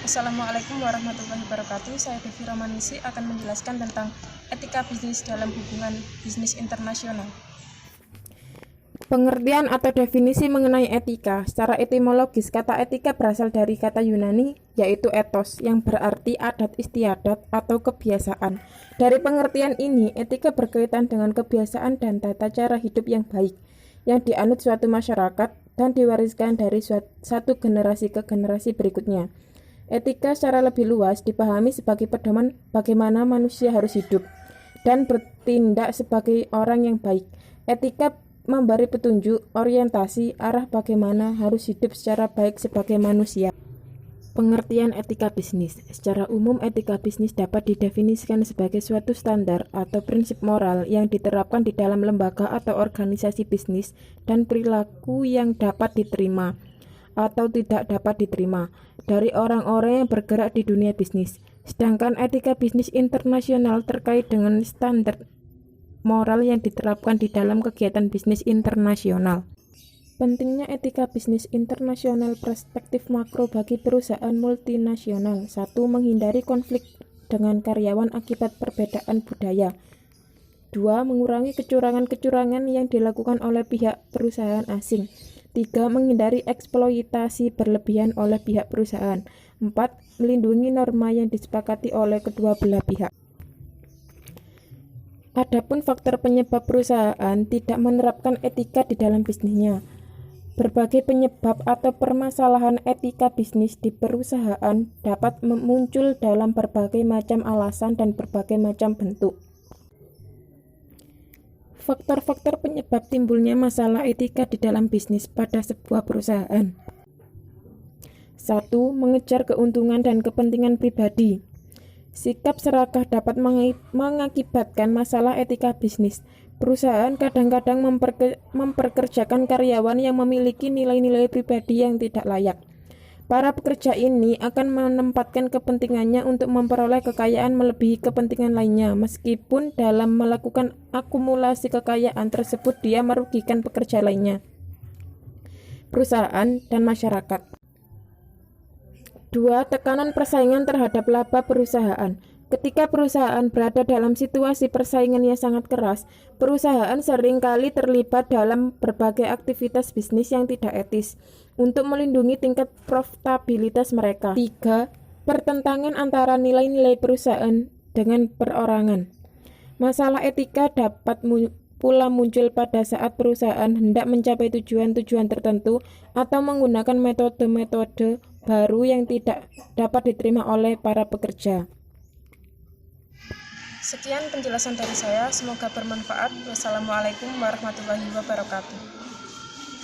Assalamualaikum warahmatullahi wabarakatuh. Saya Devi Romanisi akan menjelaskan tentang etika bisnis dalam hubungan bisnis internasional. Pengertian atau definisi mengenai etika. Secara etimologis, kata etika berasal dari kata Yunani, yaitu ethos, yang berarti adat istiadat atau kebiasaan. Dari pengertian ini, etika berkaitan dengan kebiasaan dan tata cara hidup yang baik, yang dianut suatu masyarakat dan diwariskan dari satu generasi ke generasi berikutnya. Etika secara lebih luas dipahami sebagai pedoman bagaimana manusia harus hidup dan bertindak sebagai orang yang baik. Etika memberi petunjuk, orientasi, arah bagaimana harus hidup secara baik sebagai manusia. Pengertian etika bisnis. Secara umum, etika bisnis dapat didefinisikan sebagai suatu standar atau prinsip moral yang diterapkan di dalam lembaga atau organisasi bisnis dan perilaku yang dapat diterima atau tidak dapat diterima dari orang-orang yang bergerak di dunia bisnis. Sedangkan etika bisnis internasional terkait dengan standar moral yang diterapkan di dalam kegiatan bisnis internasional. Pentingnya etika bisnis internasional perspektif makro bagi perusahaan multinasional. 1. Menghindari konflik dengan karyawan akibat perbedaan budaya. 2. Mengurangi kecurangan-kecurangan yang dilakukan oleh pihak perusahaan asing. 3. Menghindari eksploitasi berlebihan oleh pihak perusahaan. 4. Melindungi norma yang disepakati oleh kedua belah pihak. Adapun faktor penyebab perusahaan tidak menerapkan etika di dalam bisnisnya. Berbagai penyebab atau permasalahan etika bisnis di perusahaan dapat muncul dalam berbagai macam alasan dan berbagai macam bentuk. Faktor-faktor penyebab timbulnya masalah etika di dalam bisnis pada sebuah perusahaan. 1. Mengejar keuntungan dan kepentingan pribadi. Sikap serakah dapat mengakibatkan masalah etika bisnis. Perusahaan kadang-kadang memperkerjakan karyawan yang memiliki nilai-nilai pribadi yang tidak layak. Para pekerja ini akan menempatkan kepentingannya untuk memperoleh kekayaan melebihi kepentingan lainnya, meskipun dalam melakukan akumulasi kekayaan tersebut dia merugikan pekerja lainnya, perusahaan, dan masyarakat. 2. Tekanan persaingan terhadap laba perusahaan. Ketika perusahaan berada dalam situasi persaingan yang sangat keras, perusahaan seringkali terlibat dalam berbagai aktivitas bisnis yang tidak etis untuk melindungi tingkat profitabilitas mereka. 3. Pertentangan antara nilai-nilai perusahaan dengan perorangan. Masalah etika dapat pula muncul pada saat perusahaan hendak mencapai tujuan-tujuan tertentu atau menggunakan metode-metode baru yang tidak dapat diterima oleh para pekerja. Sekian penjelasan dari saya, semoga bermanfaat. Wassalamualaikum warahmatullahi wabarakatuh.